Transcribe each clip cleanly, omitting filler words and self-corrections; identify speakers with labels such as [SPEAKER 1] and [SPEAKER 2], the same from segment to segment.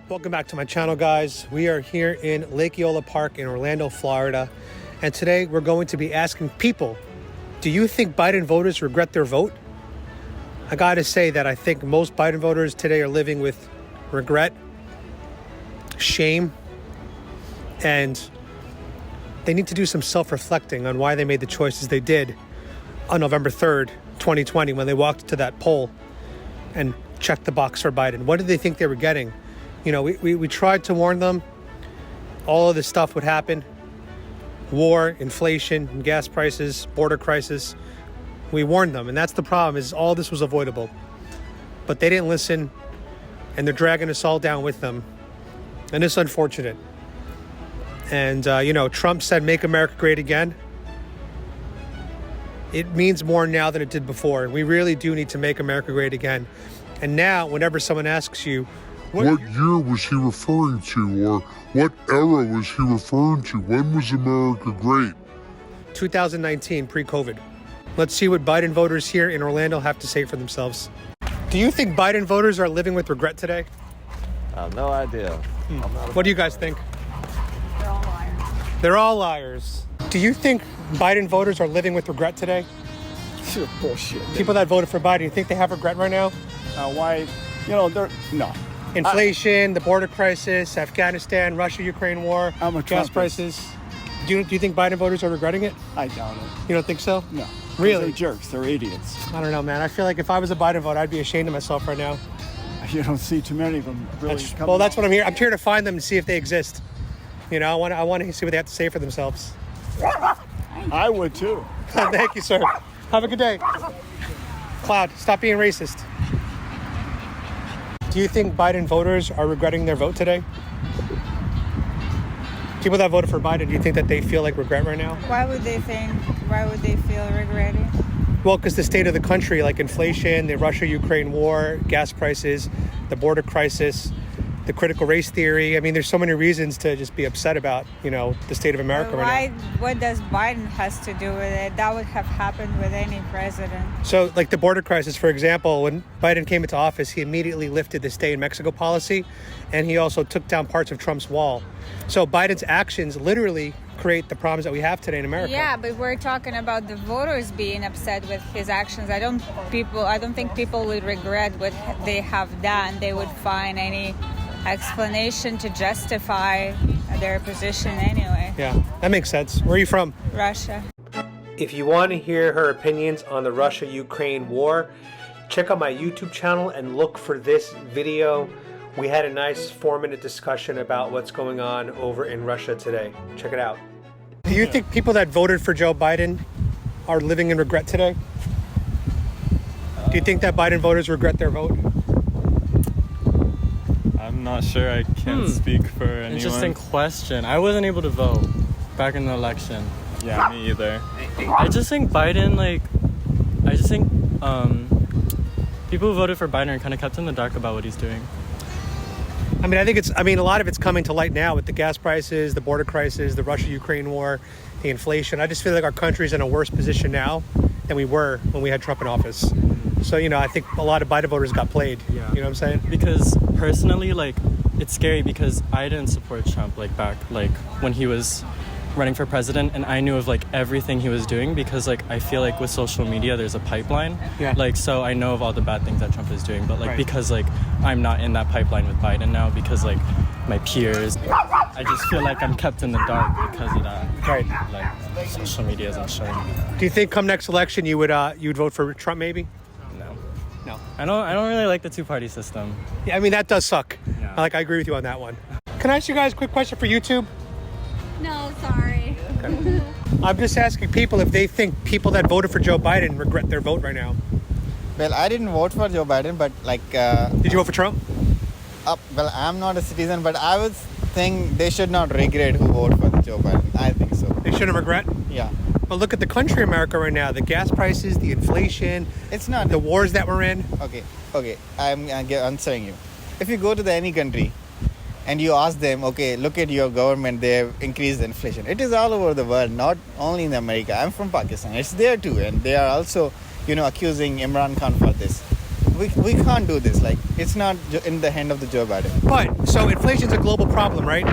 [SPEAKER 1] Welcome back to my channel, guys. We are here in Lake Eola Park in Orlando, Florida. And today we're going to be asking people, do you think Biden voters regret their vote? I gotta say that I think most Biden voters today are living with regret, shame, and they need to do some self-reflecting on why they made the choices they did on November 3rd, 2020, when they walked to that poll and checked the box for Biden. What did they think they were getting? You know, we tried to warn them. All of this stuff would happen. War, inflation, gas prices, border crisis. We warned them, and that's the problem, is all this was avoidable. But they didn't listen, and they're dragging us all down with them. And it's unfortunate. And, Trump said, "Make America great again." It means more now than it did before. We really do need to make America great again. And now, whenever someone asks you,
[SPEAKER 2] what year was he referring to, or what era was he referring to? When was America great?
[SPEAKER 1] 2019, pre-COVID. Let's see what Biden voters here in Orlando have to say for themselves. Do you think Biden voters are living with regret today?
[SPEAKER 3] I have no idea.
[SPEAKER 1] What do you guys think?
[SPEAKER 4] They're all liars.
[SPEAKER 1] They're all liars. Do you think Biden voters are living with regret today?
[SPEAKER 5] Bullshit.
[SPEAKER 1] People that voted for Biden, you think they have regret right now?
[SPEAKER 5] Why? They're no.
[SPEAKER 1] Inflation, the border crisis, Afghanistan, Russia, Ukraine war,
[SPEAKER 5] I'm a
[SPEAKER 1] gas
[SPEAKER 5] Trumpist.
[SPEAKER 1] prices. Do you think Biden voters are regretting it?
[SPEAKER 5] I doubt it.
[SPEAKER 1] You don't think so?
[SPEAKER 5] No.
[SPEAKER 1] Really?
[SPEAKER 5] They're jerks. They're idiots.
[SPEAKER 1] I don't know, man. I feel like if I was a Biden voter, I'd be ashamed of myself right now.
[SPEAKER 5] You don't see too many of them really coming
[SPEAKER 1] That's
[SPEAKER 5] out.
[SPEAKER 1] what I'm here. I'm here to find them and see if they exist. I want to see what they have to say for themselves.
[SPEAKER 5] I would too.
[SPEAKER 1] Thank you, sir. Have a good day. Cloud, stop being racist. Do you think Biden voters are regretting their vote today? People that voted for Biden, do you think that they feel like regret right now?
[SPEAKER 4] Why would they feel regretting?
[SPEAKER 1] Well, because the state of the country, like inflation, the Russia-Ukraine war, gas prices, the border crisis, the critical race theory. I mean, there's so many reasons to just be upset about, the state of America right now.
[SPEAKER 4] What does Biden has to do with it? That would have happened with any president.
[SPEAKER 1] So, like the border crisis, for example, when Biden came into office, he immediately lifted the stay in Mexico policy, and he also took down parts of Trump's wall. So Biden's actions literally create the problems that we have today in America.
[SPEAKER 4] Yeah, but we're talking about the voters being upset with his actions. I don't think people would regret what they have done. They would find any explanation to justify their position anyway.
[SPEAKER 1] Yeah, that makes sense. Where are you from?
[SPEAKER 4] Russia.
[SPEAKER 1] If you want to hear her opinions on the Russia-Ukraine war, check out my YouTube channel and look for this video. We had a nice 4-minute discussion about what's going on over in Russia today. Check it out. Do you think people that voted for Joe Biden are living in regret today? Do you think that Biden voters regret their vote?
[SPEAKER 6] I'm not sure. I can't speak for anyone.
[SPEAKER 7] Interesting question. I wasn't able to vote back in the election.
[SPEAKER 6] Yeah, me either.
[SPEAKER 7] I just think Biden, people who voted for Biden are kind of kept in the dark about what he's doing.
[SPEAKER 1] I mean, a lot of it's coming to light now with the gas prices, the border crisis, the Russia-Ukraine war, the inflation. I just feel like our country's in a worse position now than we were when we had Trump in office. So, I think a lot of Biden voters got played.
[SPEAKER 7] Yeah.
[SPEAKER 1] You know what I'm saying?
[SPEAKER 7] Because personally, it's scary because I didn't support Trump, back when he was running for president, and I knew of everything he was doing because I feel like with social media there's a pipeline.
[SPEAKER 1] Yeah.
[SPEAKER 7] So I know of all the bad things that Trump is doing, but
[SPEAKER 1] Right.
[SPEAKER 7] because I'm not in that pipeline with Biden now because my peers, I just feel like I'm kept in the dark because of that.
[SPEAKER 1] Right.
[SPEAKER 7] Social media isn't showing me that.
[SPEAKER 1] Do you think come next election you would vote for Trump maybe?
[SPEAKER 7] No.
[SPEAKER 1] No.
[SPEAKER 7] I don't really like the two-party system.
[SPEAKER 1] Yeah, I mean, that does suck.
[SPEAKER 7] Yeah.
[SPEAKER 1] I agree with you on that one. Can I ask you guys a quick question for YouTube?
[SPEAKER 8] No, sorry.
[SPEAKER 1] I'm just asking people if they think people that voted for Joe Biden regret their vote right now.
[SPEAKER 9] Well, I didn't vote for Joe Biden, but
[SPEAKER 1] Did you vote for Trump?
[SPEAKER 9] well, I'm not a citizen, but I would think they should not regret who voted for Joe Biden. I think so.
[SPEAKER 1] They shouldn't regret?
[SPEAKER 9] Yeah.
[SPEAKER 1] But look at the country America right now. The gas prices, the inflation,
[SPEAKER 9] It's not.
[SPEAKER 1] the wars that we're in.
[SPEAKER 9] Okay. I'm answering you. If you go to any country and you ask them, okay, look at your government, they have increased the inflation. It is all over the world, not only in America. I'm from Pakistan. It's there too. And they are also, accusing Imran Khan for this. we can't do this. Like, it's not in the hand of the Joe Biden.
[SPEAKER 1] But, so inflation's a global problem, right?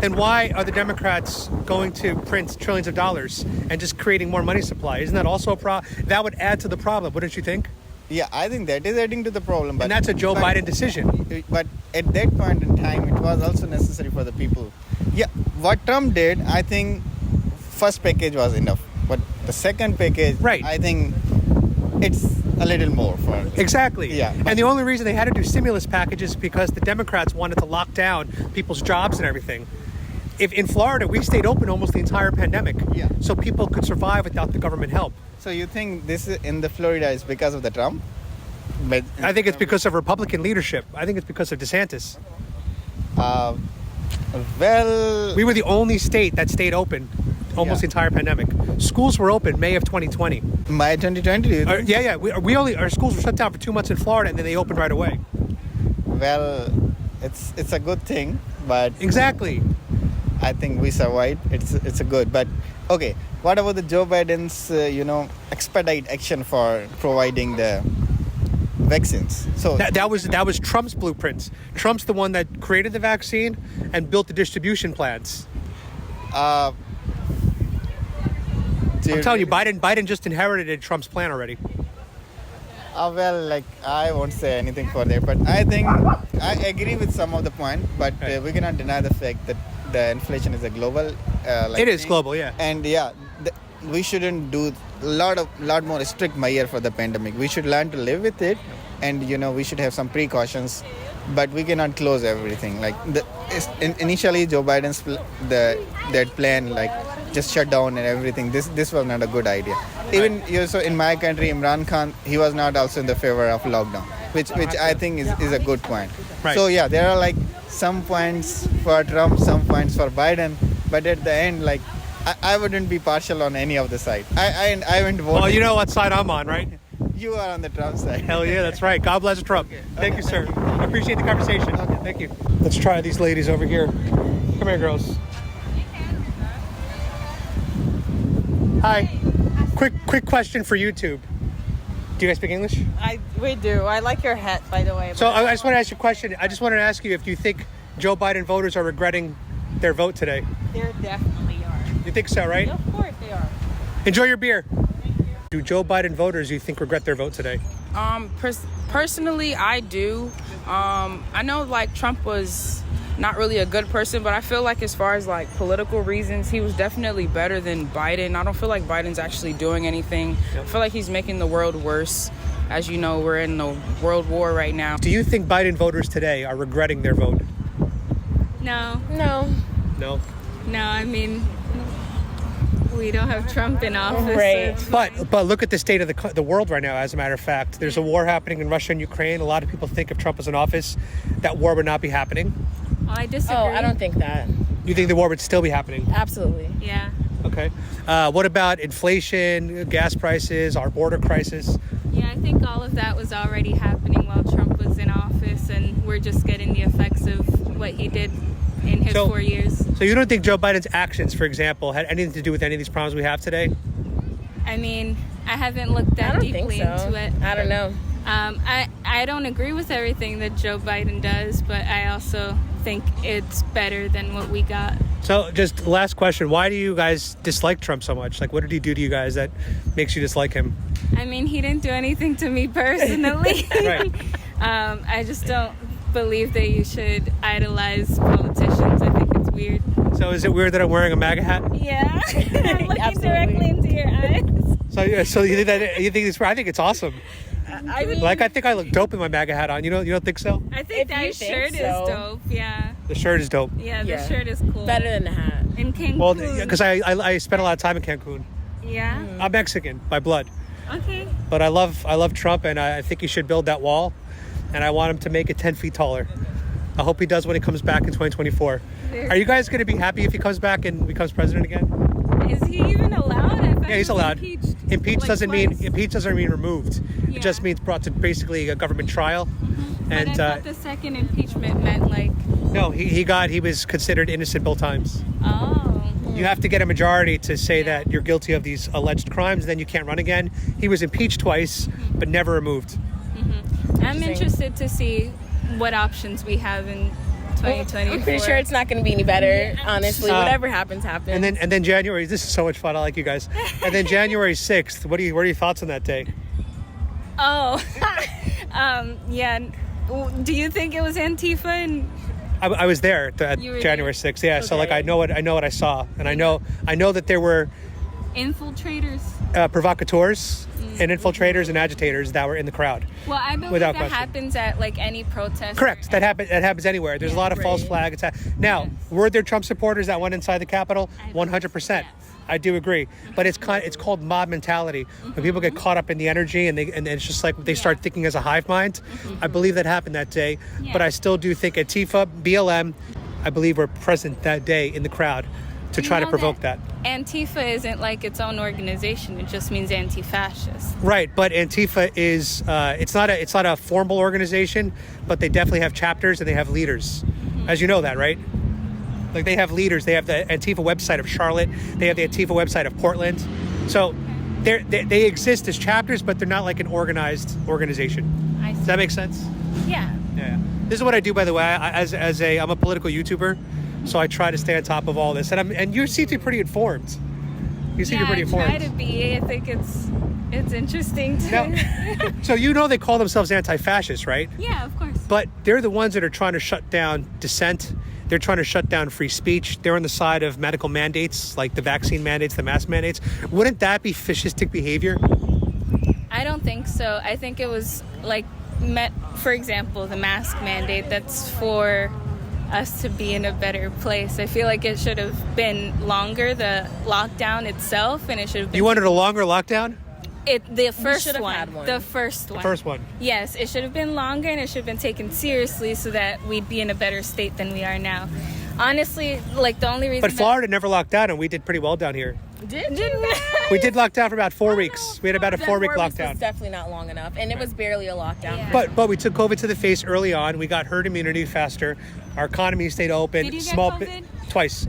[SPEAKER 1] Then why are the Democrats going to print trillions of dollars and just creating more money supply? Isn't that also a problem? That would add to the problem, wouldn't you think?
[SPEAKER 9] Yeah, I think that is adding to the problem. But
[SPEAKER 1] And that's a Joe Biden decision.
[SPEAKER 9] But at that point in time, it was also necessary for the people. Yeah, what Trump did, I think, first package was enough. But the second package,
[SPEAKER 1] Right.
[SPEAKER 9] I think it's a little more for.
[SPEAKER 1] Exactly.
[SPEAKER 9] Yeah.
[SPEAKER 1] And the only reason they had to do stimulus packages is because the Democrats wanted to lock down people's jobs and everything. If in Florida, we stayed open almost the entire pandemic.
[SPEAKER 9] Yeah.
[SPEAKER 1] So people could survive without the government help.
[SPEAKER 9] So you think this in the Florida is because of the Trump? But
[SPEAKER 1] I think it's because of Republican leadership. I think it's because of DeSantis.
[SPEAKER 9] Well,
[SPEAKER 1] We were the only state that stayed open almost the entire pandemic. Schools were open May of 2020.
[SPEAKER 9] May 2020. You think?
[SPEAKER 1] Yeah. Our schools were shut down for 2 months in Florida, and then they opened right away.
[SPEAKER 9] Well, it's a good thing, but
[SPEAKER 1] Exactly.
[SPEAKER 9] I think we survived. It's a good. But okay, what about the Joe Biden's expedite action for providing the vaccines? So
[SPEAKER 1] That was Trump's blueprints. Trump's the one that created the vaccine and built the distribution plans. I'm telling you, Biden just inherited Trump's plan already.
[SPEAKER 9] Well, like, I won't say anything for that, but I think I agree with some of the point, but
[SPEAKER 1] Right.
[SPEAKER 9] we cannot deny the fact that the inflation is a global.
[SPEAKER 1] It is
[SPEAKER 9] thing.
[SPEAKER 1] global, yeah.
[SPEAKER 9] And we shouldn't do a lot more strict measure for the pandemic. We should learn to live with it, and we should have some precautions, but we cannot close everything. Like initially, Joe Biden's that plan, like, just shut down and everything. This was not a good idea. Even so, in my country, Imran Khan, he was not also in the favor of lockdown, which I think is a good point.
[SPEAKER 1] Right.
[SPEAKER 9] So yeah, there are like some points for Trump, some points for Biden, but at the end, like, I wouldn't be partial on any of the side. I wouldn't vote.
[SPEAKER 1] Well, you know what side I'm on, right?
[SPEAKER 9] You are on the Trump side.
[SPEAKER 1] Hell yeah, that's right. God bless Trump. Thank you, sir. I appreciate the conversation. Okay, thank you. Let's try these ladies over here. Come here, girls. Hi. Quick question for YouTube. Do you guys speak English?
[SPEAKER 10] We do. I like your hat, by the way.
[SPEAKER 1] So I just want to ask you a question. I just wanted to ask you if you think Joe Biden voters are regretting their vote today.
[SPEAKER 10] There definitely are.
[SPEAKER 1] You think so, right?
[SPEAKER 10] Of course they are.
[SPEAKER 1] Enjoy your beer. Do Joe Biden voters, you think, regret their vote today?
[SPEAKER 11] Personally, I do. I know, like, Trump was not really a good person, but I feel like as far as, like, political reasons, he was definitely better than Biden. I don't feel like Biden's actually doing anything. I feel like he's making the world worse. As you know, we're in a world war right now.
[SPEAKER 1] Do you think Biden voters today are regretting their vote?
[SPEAKER 8] No.
[SPEAKER 1] No?
[SPEAKER 8] I mean, we don't have Trump in office.
[SPEAKER 10] Right.
[SPEAKER 8] So it's
[SPEAKER 1] But look at the state of the world right now, as a matter of fact. There's a war happening in Russia and Ukraine. A lot of people think if Trump was in office, that war would not be happening.
[SPEAKER 8] I disagree.
[SPEAKER 10] Oh, I don't think that.
[SPEAKER 1] You think the war would still be happening?
[SPEAKER 10] Absolutely.
[SPEAKER 8] Yeah.
[SPEAKER 1] Okay. What about inflation, gas prices, our border crisis?
[SPEAKER 8] Yeah, I think all of that was already happening while Trump was in office, and we're just getting the effects of what he did in his 4 years.
[SPEAKER 1] So you don't think Joe Biden's actions, for example, had anything to do with any of these problems we have today?
[SPEAKER 8] I mean, I haven't looked that deeply into it.
[SPEAKER 10] I don't know.
[SPEAKER 8] I don't agree with everything that Joe Biden does, but I also think it's better than what we got.
[SPEAKER 1] So just last question. Why do you guys dislike Trump so much? Like, what did he do to you guys that makes you dislike him?
[SPEAKER 8] I mean, he didn't do anything to me personally.
[SPEAKER 1] Right.
[SPEAKER 8] I just don't believe that you should idolize politicians. I think it's weird.
[SPEAKER 1] So is it weird that I'm wearing a MAGA hat?
[SPEAKER 8] Yeah. I'm looking directly into your eyes.
[SPEAKER 1] So you think it's? I think it's awesome.
[SPEAKER 10] I mean,
[SPEAKER 1] I think I look dope with my MAGA hat on. You don't think so?
[SPEAKER 8] I think that shirt is dope. Yeah.
[SPEAKER 1] The shirt is dope.
[SPEAKER 8] Yeah, the shirt is cool.
[SPEAKER 10] better than the hat.
[SPEAKER 8] In Cancun.
[SPEAKER 1] Well, because I spent a lot of time in Cancun.
[SPEAKER 8] Yeah.
[SPEAKER 1] I'm Mexican by blood.
[SPEAKER 8] Okay.
[SPEAKER 1] But I love Trump, and I think he should build that wall, and I want him to make it 10 feet taller. I hope he does when he comes back in 2024. Are you guys going to be happy if he comes back and becomes president again?
[SPEAKER 8] Is he even allowed?
[SPEAKER 1] Yeah, he's allowed. Impeached doesn't mean removed.
[SPEAKER 8] Yeah.
[SPEAKER 1] It just means brought to basically a government trial.
[SPEAKER 8] But
[SPEAKER 1] And
[SPEAKER 8] I thought the second impeachment meant
[SPEAKER 1] no, he was considered innocent both times.
[SPEAKER 8] Oh.
[SPEAKER 1] You have to get a majority to say that you're guilty of these alleged crimes, then you can't run again. He was impeached twice, but never removed.
[SPEAKER 8] I'm interested to see what options we have in 2024.
[SPEAKER 10] I'm pretty sure it's not going to be any better, honestly. Whatever happens, happens.
[SPEAKER 1] And then January. This is so much fun. I like you guys. And then January 6th. What are your thoughts on that day?
[SPEAKER 8] Oh, yeah. Do you think it was Antifa? And
[SPEAKER 1] I was there at
[SPEAKER 8] You were
[SPEAKER 1] January
[SPEAKER 8] there?
[SPEAKER 1] 6th. Yeah. So like
[SPEAKER 8] Okay.
[SPEAKER 1] I know what I saw, and I know that there were
[SPEAKER 8] infiltrators?
[SPEAKER 1] provocateurs and infiltrators and agitators that were in the crowd.
[SPEAKER 8] Well, I believe
[SPEAKER 1] Without
[SPEAKER 8] that
[SPEAKER 1] question.
[SPEAKER 8] happens at like any protest.
[SPEAKER 1] Correct. That happens anywhere. There's a lot of false flags. Now, were there Trump supporters that went inside the Capitol? 100%. I do agree. But it's called mob mentality. When people get caught up in the energy and it's just like they start thinking as a hive mind. I believe that happened that day. But I still do think Antifa, BLM, I believe were present that day in the crowd to try to provoke that.
[SPEAKER 8] Antifa isn't like its own organization. It just means anti-fascist.
[SPEAKER 1] Right, but Antifa is it's not a formal organization, but they definitely have chapters and they have leaders. As you know that, right? Like they have leaders. They have the Antifa website of Charlotte. They have the Antifa website of Portland. So they exist as chapters, but they're not like an organized organization. Does that make sense?
[SPEAKER 8] Yeah.
[SPEAKER 1] Yeah. This is what I do, by the way. I'm a political YouTuber, so I try to stay on top of all this. And you seem to be pretty informed. You seem to be pretty informed.
[SPEAKER 8] I try to be. I think it's interesting to.
[SPEAKER 1] So you know they call themselves anti-fascists, right?
[SPEAKER 8] Yeah, of course.
[SPEAKER 1] But they're the ones that are trying to shut down dissent. They're trying to shut down free speech. They're on the side of medical mandates, like the vaccine mandates, the mask mandates. Wouldn't that be fascistic behavior?
[SPEAKER 8] I don't think so. I think it was like, for example, the mask mandate. That's for us to be in a better place. I feel like it should have been longer, the lockdown itself, and it should have been.
[SPEAKER 1] You wanted a longer lockdown?
[SPEAKER 8] The first
[SPEAKER 10] should have
[SPEAKER 8] one.
[SPEAKER 10] had one.
[SPEAKER 8] The first one.
[SPEAKER 1] The first one.
[SPEAKER 8] Yes, it should have been longer and it should have been taken seriously so that we'd be in a better state than we are now. Honestly, like the only reason.
[SPEAKER 1] But Florida never locked down, and we did pretty well down here.
[SPEAKER 10] Didn't we?
[SPEAKER 1] We did lock down for about 4 weeks. We had about a 4-week lockdown.
[SPEAKER 10] Was definitely not long enough, and it was barely a lockdown.
[SPEAKER 8] Yeah.
[SPEAKER 1] But we took COVID to the face early on. We got herd immunity faster. Our economy stayed open.
[SPEAKER 8] Did you get COVID?
[SPEAKER 1] Twice.